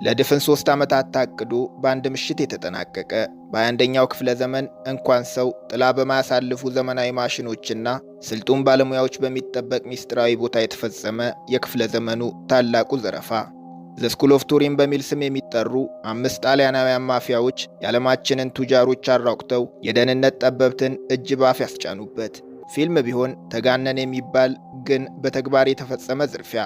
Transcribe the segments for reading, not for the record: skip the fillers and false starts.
ለድፍን 3 ዓመታት ታቅዶ በአንድ ምሽት የተጠናቀቀ በ21ኛው ክፍለ ዘመን እንኳን ሰው ጥላ በማያሳልፉ ዘመናዊ ማሽኖችና ስልጡን ባለሙያዎች በሚጠበቅ ሚስጥራዊ ቦታ የተፈጸመ የክፍለ ዘመኑ ታላቁ ዘረፋ። ዘ ስኩል ኦፍ ቱሪን በሚል ስም የሚጠሩ 5 ጣሊያናውያን ማፊያዎች የዓለማችንን ቱጃሮች አራቁተው የደህንነት ጠበብትን እጅ ባፍ ያስጫኑበት ፊልም ቢሆን ተጋነን የሚባል ግን በተግባር የተፈጸመ ዝርፊያ።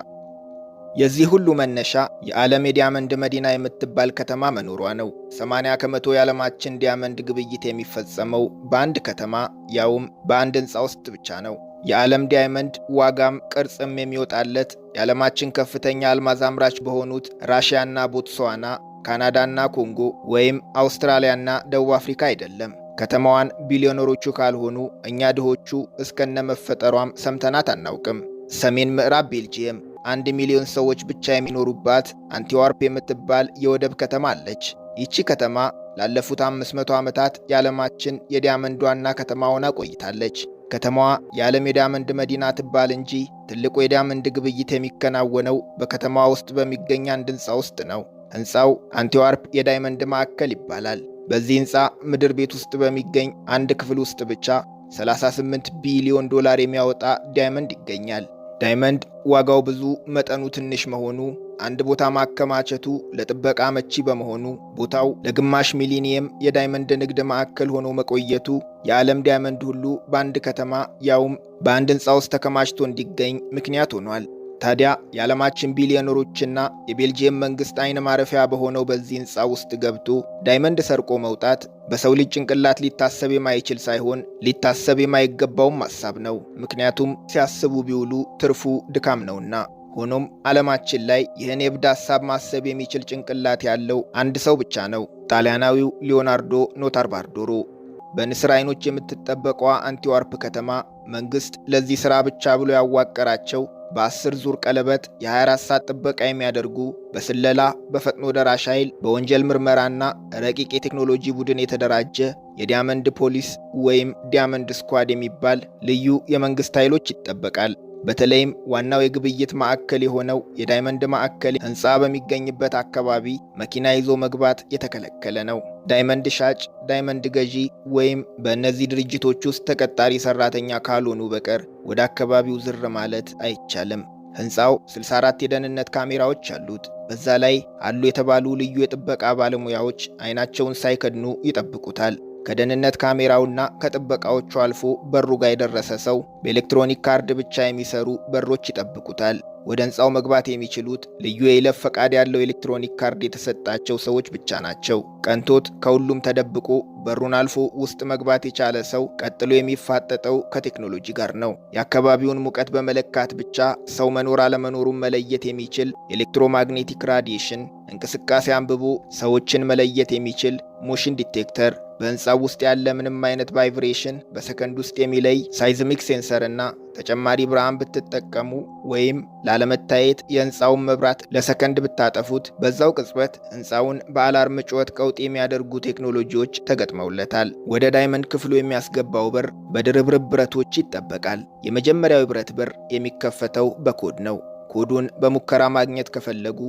የዚህ ሁሉ መነሻ የዓለም የዲያመንድ መዲና የምትባል ከተማ መኖሯ ነው። 80 ከመቶ የዓለማችን ዲያመንድ ግብይት የሚፈጸመው በአንድ ከተማ ያውም በአንድ ሕንፃ ውስጥ ብቻ ነው። የዓለም ዲያመንድ ዋጋም ቅርጽም የሚወጣለት የዓለማችን ከፍተኛ አልማዝ አምራች በሆኑት ራሽያና ቦትስዋና፣ ካናዳና ኮንጎ ወይም አውስትራሊያና ደቡብ አፍሪካ አይደለም። ከተማዋን ቢሊዮነሮቹ ካልሆኑ እኛ ድሆቹ እስከነ መፈጠሯም ሰምተናት አናውቅም። ሰሜን ምዕራብ ቤልጂየም 1 ሚሊዮን ሰዎች ብቻ የሚኖሩባት አንቲዋርፕ የምትባል የወደብ ከተማ አለች። ይቺ ከተማ ላለፉት 500 ዓመታት የዓለማችን የዲያመንድ ዋና ከተማ ሆና ቆይታለች። ከተማዋ የዓለም የዲያመንድ መዲና ትባል እንጂ ትልቁ የዲያመንድ ግብይት የሚከናወነው በከተማዋ ውስጥ በሚገኝ አንድ ሕንፃ ውስጥ ነው። ሕንፃው አንቲዋርፕ የዳይመንድ ማዕከል ይባላል። በዚህ ሕንፃ ምድር ቤት ውስጥ በሚገኝ አንድ ክፍል ውስጥ ብቻ $38 ቢሊዮን የሚያወጣ ዳይመንድ ይገኛል። ዳይመንድ ዋጋው ብዙ መጠኑ ትንሽ መሆኑ አንድ ቦታ ማከማቸቱ ለጥበቃ አመቺ በመሆኑ ቦታው ለግማሽ ሚሊኒየም የዳይመንድ ንግድ ማዕከል ሆኖ መቆየቱ የዓለም ዳይመንድ ሁሉ በአንድ ከተማ ያውም በአንድ ሕንፃ ውስጥ ተከማችቶ እንዲገኝ ምክንያት ሆኗል። ታዲያ የዓለማችን ቢሊዮነሮችና የቤልጂየም መንግሥት አይን ማረፊያ በሆነው በዚህ ሕንፃ ውስጥ ገብቶ ዳይመንድ ሰርቆ መውጣት በሰው ልጅ ጭንቅላት ሊታሰብ የማይችል ሳይሆን ሊታሰብ የማይገባውም ሐሳብ ነው። ምክንያቱም ሲያስቡ ቢውሉ ትርፉ ድካም ነውና። ሆኖም ዓለማችን ላይ ይህን የእብድ ሐሳብ ማሰብ የሚችል ጭንቅላት ያለው አንድ ሰው ብቻ ነው፣ ጣሊያናዊው ሊዮናርዶ ኖታርባርዶሮ። በንስር አይኖች የምትጠበቀዋ አንቲዋርፕ ከተማ መንግሥት ለዚህ ሥራ ብቻ ብሎ ያዋቀራቸው በ10 ዙር ቀለበት የ24 ሰዓት ጥበቃ የሚያደርጉ በስለላ በፈጥኖ ደራሽ ኃይል በወንጀል ምርመራና ረቂቅ የቴክኖሎጂ ቡድን የተደራጀ የዲያመንድ ፖሊስ ወይም ዲያመንድ ስኳድ የሚባል ልዩ የመንግሥት ኃይሎች ይጠበቃል። በተለይም ዋናው የግብይት ማዕከል የሆነው የዳይመንድ ማዕከል ሕንፃ በሚገኝበት አካባቢ መኪና ይዞ መግባት የተከለከለ ነው። ዳይመንድ ሻጭ፣ ዳይመንድ ገዢ ወይም በእነዚህ ድርጅቶች ውስጥ ተቀጣሪ ሰራተኛ ካልሆኑ በቀር ወደ አካባቢው ዝር ማለት አይቻልም። ሕንፃው 64 የደህንነት ካሜራዎች አሉት። በዛ ላይ አሉ የተባሉ ልዩ የጥበቃ ባለሙያዎች አይናቸውን ሳይከድኑ ይጠብቁታል። ከደህንነት ካሜራውና ከጥበቃዎቹ አልፎ በሩ ጋር የደረሰ ሰው በኤሌክትሮኒክ ካርድ ብቻ የሚሰሩ በሮች ይጠብቁታል። ወደ ሕንፃው መግባት የሚችሉት ልዩ የይለፍ ፈቃድ ያለው ኤሌክትሮኒክ ካርድ የተሰጣቸው ሰዎች ብቻ ናቸው። ቀንቶት ከሁሉም ተደብቆ በሩን አልፎ ውስጥ መግባት የቻለ ሰው ቀጥሎ የሚፋጠጠው ከቴክኖሎጂ ጋር ነው። የአካባቢውን ሙቀት በመለካት ብቻ ሰው መኖር አለመኖሩን መለየት የሚችል ኤሌክትሮማግኔቲክ ራዲዬሽን እንቅስቃሴ አንብቦ ሰዎችን መለየት የሚችል ሞሽን ዲቴክተር፣ በሕንፃው ውስጥ ያለ ምንም አይነት ቫይብሬሽን በሰከንድ ውስጥ የሚለይ ሳይዝሚክ ሴንሰር እና ተጨማሪ ብርሃን ብትጠቀሙ ወይም ላለመታየት የሕንፃውን መብራት ለሰከንድ ብታጠፉት በዛው ቅጽበት ሕንፃውን በአላርም ጩኸት ቀውጥ የሚያደርጉ ቴክኖሎጂዎች ተገጥመውለታል። ወደ ዳይመንድ ክፍሉ የሚያስገባው በር በድርብርብ ብረቶች ይጠበቃል። የመጀመሪያው ብረት በር የሚከፈተው በኮድ ነው። ኮዱን በሙከራ ማግኘት ከፈለጉ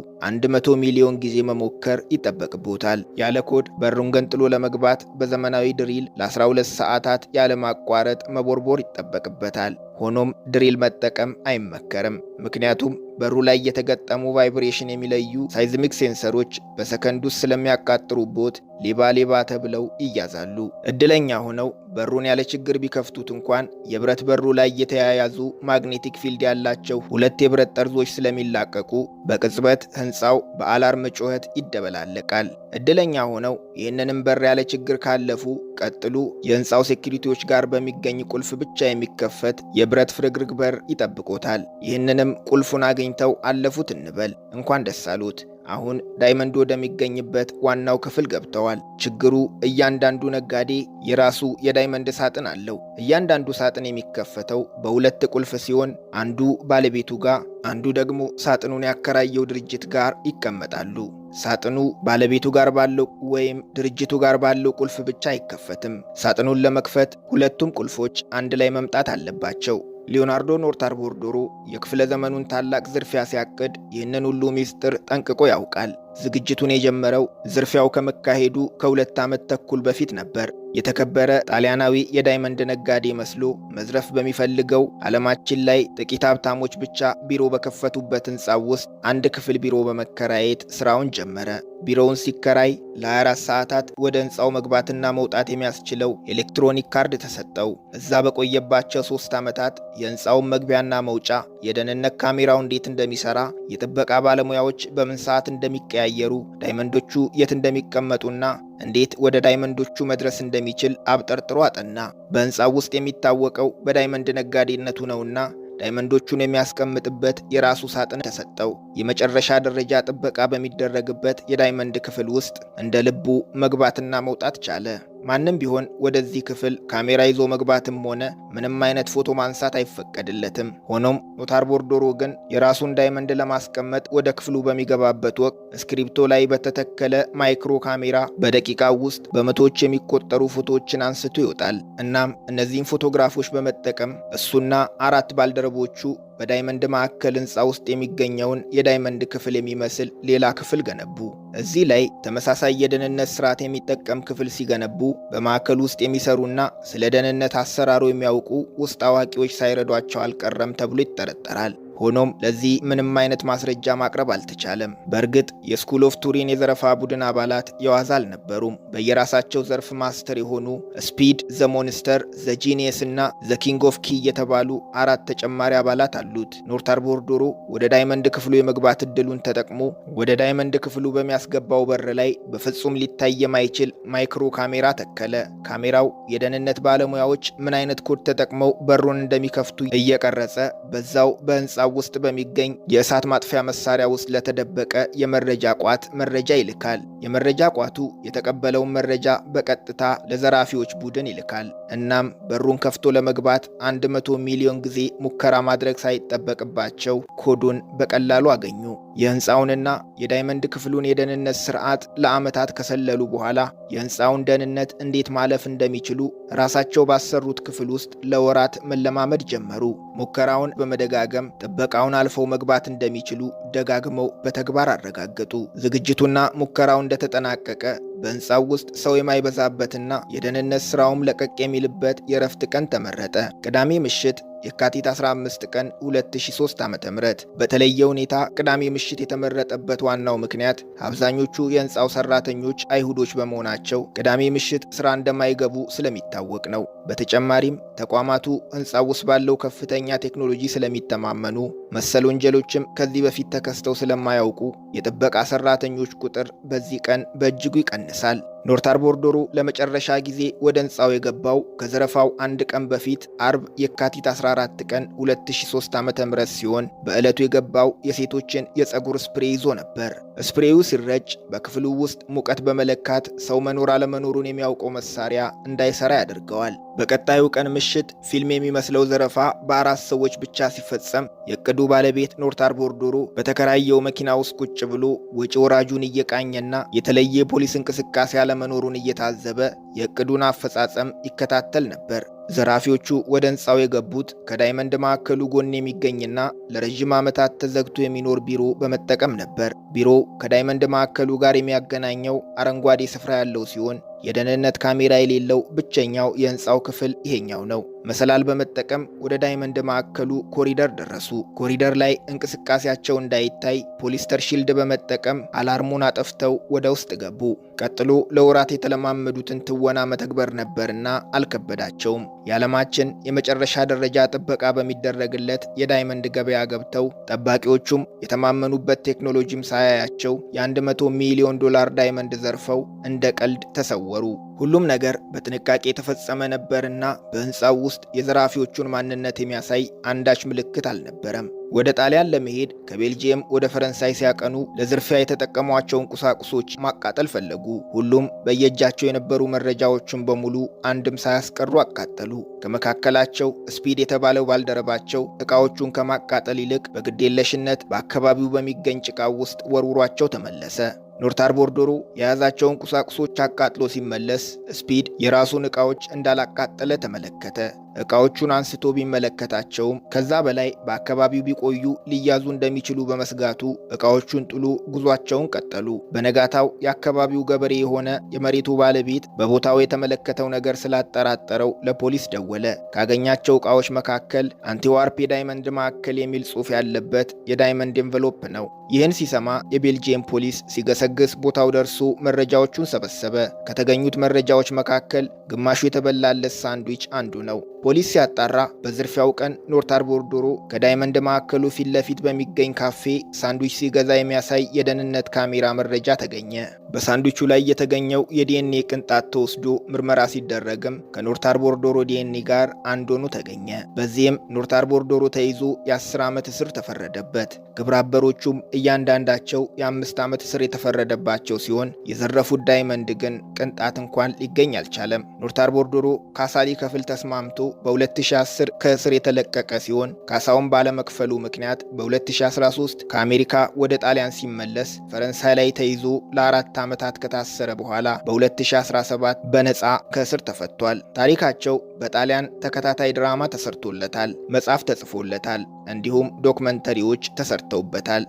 100 ሚሊዮን ጊዜ መሞከር ይጠበቅቦታል። ያለ ኮድ በሩን ገንጥሎ ለመግባት በዘመናዊ ድሪል ለ12 ሰዓታት ያለማቋረጥ መቦርቦር ይጠበቅበታል። ሆኖም ድሪል መጠቀም አይመከርም። ምክንያቱም በሩ ላይ የተገጠሙ ቫይብሬሽን የሚለዩ ሳይዝሚክ ሴንሰሮች በሰከንድ ውስጥ ስለሚያቃጥሩቦት ሌባ ተብለው ይያዛሉ። እድለኛ ሆነው በሩን ያለ ችግር ቢከፍቱት እንኳን የብረት በሩ ላይ የተያያዙ ማግኔቲክ ፊልድ ያላቸው 2 የብረት ጠርዞች ስለሚላቀቁ በቅጽበት ሕንፃው በአላርም ጩኸት ይደበላለቃል። እድለኛ ሆነው ይህንንም በር ያለ ችግር ካለፉ ቀጥሉ የሕንፃው ሴኩሪቲዎች ጋር በሚገኝ ቁልፍ ብቻ የሚከፈት የብረት ፍርግርግ በር ይጠብቆታል። ይህንንም ቁልፉን አግኝተው አለፉት እንበል፣ እንኳን ደስ አሉት። አሁን ዳይመንድ ወደሚገኝበት ዋናው ክፍል ገብተዋል። ችግሩ እያንዳንዱ ነጋዴ የራሱ የዳይመንድ ሳጥን አለው። እያንዳንዱ ሳጥን የሚከፈተው በ2 ቁልፍ ሲሆን አንዱ ባለቤቱ ጋር፣ አንዱ ደግሞ ሳጥኑን ያከራየው ድርጅት ጋር ይቀመጣሉ። ሳጥኑ ባለቤቱ ጋር ባለው ወይም ድርጅቱ ጋር ባለው ቁልፍ ብቻ አይከፈትም። ሳጥኑን ለመክፈት 2ቱም ቁልፎች አንድ ላይ መምጣት አለባቸው። ሊዮናርዶ ኖርታርቦርዶሮ የክፍለ ዘመኑን ታላቅ ዝርፊያ ሲያቅድ ይህንን ሁሉ ሚስጥር ጠንቅቆ ያውቃል። ዝግጅቱን የጀመረው ዝርፊያው ከመካሄዱ ከ2 ዓመት ተኩል በፊት ነበር። የተከበረ ጣሊያናዊ የዳይመንድ ነጋዴ መስሎ መዝረፍ በሚፈልገው ዓለማችን ላይ ጥቂት ሀብታሞች ብቻ ቢሮ በከፈቱበት ሕንፃው ውስጥ አንድ ክፍል ቢሮ በመከራየት ሥራውን ጀመረ። ቢሮውን ሲከራይ ለ24 ሰዓታት ወደ ሕንፃው መግባትና መውጣት የሚያስችለው ኤሌክትሮኒክ ካርድ ተሰጠው። እዛ በቆየባቸው 3 ዓመታት የሕንፃውን መግቢያና መውጫ፣ የደህንነት ካሜራው እንዴት እንደሚሠራ፣ የጥበቃ ባለሙያዎች በምን ሰዓት እንደሚቀያየሩ፣ ዳይመንዶቹ የት እንደሚቀመጡና እንዴት ወደ ዳይመንዶቹ መድረስ እንደሚችል አብጠርጥሮ አጠና። በሕንፃው ውስጥ የሚታወቀው በዳይመንድ ነጋዴነቱ ነውና ዳይመንዶቹን የሚያስቀምጥበት የራሱ ሳጥን ተሰጠው። የመጨረሻ ደረጃ ጥበቃ በሚደረግበት የዳይመንድ ክፍል ውስጥ እንደ ልቡ መግባትና መውጣት ቻለ። ማንም ቢሆን ወደዚህ ክፍል ካሜራ ይዞ መግባትም ሆነ ምንም አይነት ፎቶ ማንሳት አይፈቀድለትም። ሆኖም ኖታርቦርዶሮ ግን የራሱን ዳይመንድ ለማስቀመጥ ወደ ክፍሉ በሚገባበት ወቅት ስክሪፕቶ ላይ በተተከለ ማይክሮ ካሜራ በደቂቃው ውስጥ በመቶዎች የሚቆጠሩ ፎቶዎችን አንስቶ ይወጣል። እናም እነዚህን ፎቶግራፎች በመጠቀም እሱና 4 ባልደረቦቹ በዳይመንድ ማዕከል ሕንፃ ውስጥ የሚገኘውን የዳይመንድ ክፍል የሚመስል ሌላ ክፍል ገነቡ። እዚህ ላይ ተመሳሳይ የደህንነት ስርዓት የሚጠቀም ክፍል ሲገነቡ በማዕከል ውስጥ የሚሰሩና ስለ ደህንነት አሰራሩ የሚያውቁ ውስጥ አዋቂዎች ሳይረዷቸው አልቀረም ተብሎ ይጠረጠራል። ሆኖም ለዚህ ምንም አይነት ማስረጃ ማቅረብ አልተቻለም። በእርግጥ የስኩል ኦፍ ቱሪን የዘረፋ ቡድን አባላት የዋዛ አልነበሩም። በየራሳቸው ዘርፍ ማስተር የሆኑ ስፒድ፣ ዘ ሞንስተር፣ ዘ ጂኒየስ እና ዘ ኪንግ ኦፍ ኪ የተባሉ 4 ተጨማሪ አባላት አሉት። ኖርታርቦርዶሮ ወደ ዳይመንድ ክፍሉ የመግባት እድሉን ተጠቅሞ ወደ ዳይመንድ ክፍሉ በሚያስገባው በር ላይ በፍጹም ሊታይ የማይችል ማይክሮ ካሜራ ተከለ። ካሜራው የደህንነት ባለሙያዎች ምን አይነት ኮድ ተጠቅመው በሩን እንደሚከፍቱ እየቀረጸ በዛው በሕንፃ ውስጥ በሚገኝ የእሳት ማጥፊያ መሳሪያ ውስጥ ለተደበቀ የመረጃ ቋት መረጃ ይልካል። የመረጃ ቋቱ የተቀበለውን መረጃ በቀጥታ ለዘራፊዎች ቡድን ይልካል። እናም በሩን ከፍቶ ለመግባት 100 ሚሊዮን ጊዜ ሙከራ ማድረግ ሳይጠበቅባቸው ኮዱን በቀላሉ አገኙ። የሕንፃውንና የዳይመንድ ክፍሉን የደህንነት ስርዓት ለዓመታት ከሰለሉ በኋላ የሕንፃውን ደህንነት እንዴት ማለፍ እንደሚችሉ ራሳቸው ባሰሩት ክፍል ውስጥ ለወራት መለማመድ ጀመሩ። ሙከራውን በመደጋገም ጥበቃውን አልፈው መግባት እንደሚችሉ ደጋግመው በተግባር አረጋገጡ። ዝግጅቱና ሙከራው እንደተጠናቀቀ በሕንፃው ውስጥ ሰው የማይበዛበትና የደህንነት ስራውም ለቀቅ የሚልበት የእረፍት ቀን ተመረጠ። ቅዳሜ ምሽት የካቲት 15 ቀን 2003 ዓ.ም። በተለየ ሁኔታ ቅዳሜ ምሽት የተመረጠበት ዋናው ምክንያት አብዛኞቹ የሕንፃው ሰራተኞች አይሁዶች በመሆናቸው ቅዳሜ ምሽት ስራ እንደማይገቡ ስለሚታወቅ ነው። በተጨማሪም ተቋማቱ ሕንፃው ውስጥ ባለው ከፍተኛ ቴክኖሎጂ ስለሚተማመኑ መሰል ወንጀሎችም ከዚህ በፊት ተከስተው ስለማያውቁ የጥበቃ ሰራተኞች ቁጥር በዚህ ቀን በእጅጉ ይቀንሳል። ኖርታርቦርዶሮ ለመጨረሻ ጊዜ ወደ ሕንፃው የገባው ከዘረፋው 1 ቀን በፊት አርብ የካቲት 14 ቀን 2003 ዓ.ም ሲሆን በዕለቱ የገባው የሴቶችን የፀጉር ስፕሬ ይዞ ነበር። ስፕሬዩ ሲረጭ በክፍሉ ውስጥ ሙቀት በመለካት ሰው መኖር አለመኖሩን የሚያውቀው መሳሪያ እንዳይሰራ ያደርገዋል። በቀጣዩ ቀን ምሽት ፊልም የሚመስለው ዘረፋ በ4 ሰዎች ብቻ ሲፈጸም የዕቅዱ ባለቤት ኖርታርቦርዶሮ በተከራየው መኪና ውስጥ ቁጭ ብሎ ወጪ ወራጁን እየቃኘና የተለየ የፖሊስ እንቅስቃሴ አለመኖሩን እየታዘበ የዕቅዱን አፈጻጸም ይከታተል ነበር። ዘራፊዎቹ ወደ ሕንፃው የገቡት ከዳይመንድ ማዕከሉ ጎን የሚገኝና ለረጅም ዓመታት ተዘግቶ የሚኖር ቢሮ በመጠቀም ነበር። ቢሮው ከዳይመንድ ማዕከሉ ጋር የሚያገናኘው አረንጓዴ ስፍራ ያለው ሲሆን የደህንነት ካሜራ የሌለው ብቸኛው የሕንፃው ክፍል ይሄኛው ነው። መሰላል በመጠቀም ወደ ዳይመንድ ማዕከሉ ኮሪደር ደረሱ። ኮሪደር ላይ እንቅስቃሴያቸው እንዳይታይ ፖሊስተር ሺልድ በመጠቀም አላርሙን አጠፍተው ወደ ውስጥ ገቡ። ቀጥሎ ለወራት የተለማመዱትን ትወና መተግበር ነበርና አልከበዳቸውም። የዓለማችን የመጨረሻ ደረጃ ጥበቃ በሚደረግለት የዳይመንድ ገበያ ገብተው ጠባቂዎቹም የተማመኑበት ቴክኖሎጂም ሳያያቸው የ100 ሚሊዮን ዶላር ዳይመንድ ዘርፈው እንደ ቀልድ ተሰወሩ። ሁሉም ነገር በጥንቃቄ የተፈጸመ ነበርና በሕንፃው ውስጥ የዘራፊዎቹን ማንነት የሚያሳይ አንዳች ምልክት አልነበረም። ወደ ጣሊያን ለመሄድ ከቤልጂየም ወደ ፈረንሳይ ሲያቀኑ ለዝርፊያ የተጠቀሟቸውን ቁሳቁሶች ማቃጠል ፈለጉ። ሁሉም በየእጃቸው የነበሩ መረጃዎችን በሙሉ አንድም ሳያስቀሩ አቃጠሉ። ከመካከላቸው ስፒድ የተባለው ባልደረባቸው ዕቃዎቹን ከማቃጠል ይልቅ በግዴለሽነት በአካባቢው በሚገኝ ጭቃው ውስጥ ወርውሯቸው ተመለሰ። ኖርታርቦርዶሮ የያዛቸውን ቁሳቁሶች አቃጥሎ ሲመለስ ስፒድ የራሱን ዕቃዎች እንዳላቃጠለ ተመለከተ። ዕቃዎቹን አንስቶ ቢመለከታቸውም ከዛ በላይ በአካባቢው ቢቆዩ ሊያዙ እንደሚችሉ በመስጋቱ ዕቃዎቹን ጥሎ ጉዟቸውን ቀጠሉ። በነጋታው የአካባቢው ገበሬ የሆነ የመሬቱ ባለቤት በቦታው የተመለከተው ነገር ስላጠራጠረው ለፖሊስ ደወለ። ካገኛቸው ዕቃዎች መካከል አንቲዋርፕ የዳይመንድ ማዕከል የሚል ጽሑፍ ያለበት የዳይመንድ ኤንቨሎፕ ነው። ይህን ሲሰማ የቤልጂየም ፖሊስ ሲገሰግስ ቦታው ደርሶ መረጃዎቹን ሰበሰበ። ከተገኙት መረጃዎች መካከል ግማሹ የተበላለት ሳንድዊች አንዱ ነው። ፖሊስ ሲያጣራ በዝርፊያው ቀን ኖርታርቦር ዶሮ ከዳይመንድ ማዕከሉ ፊት ለፊት በሚገኝ ካፌ ሳንድዊች ሲገዛ የሚያሳይ የደህንነት ካሜራ መረጃ ተገኘ። በሳንድዊቹ ላይ የተገኘው የዲኤንኤ ቅንጣት ተወስዶ ምርመራ ሲደረግም ከኖርታርቦር ዶሮ ዲኤንኤ ጋር አንድ ሆኖ ተገኘ። በዚህም ኖርታርቦር ዶሮ ተይዞ የ10 ዓመት እስር ተፈረደበት። ግብረ አበሮቹም እያንዳንዳቸው የ5 ዓመት እስር የተፈረደባቸው ሲሆን የዘረፉት ዳይመንድ ግን ቅንጣት እንኳን ሊገኝ አልቻለም። ኖርታርቦር ዶሮ ካሳ ሊከፍል ተስማምቶ በ2010 ከእስር የተለቀቀ ሲሆን ካሳውን ባለመክፈሉ ምክንያት በ2013 ከአሜሪካ ወደ ጣሊያን ሲመለስ ፈረንሳይ ላይ ተይዞ ለ4 ዓመታት ከታሰረ በኋላ በ2017 በነፃ ከእስር ተፈቷል። ታሪካቸው በጣሊያን ተከታታይ ድራማ ተሰርቶለታል፣ መጽሐፍ ተጽፎለታል፣ እንዲሁም ዶክመንተሪዎች ተሰርተውበታል።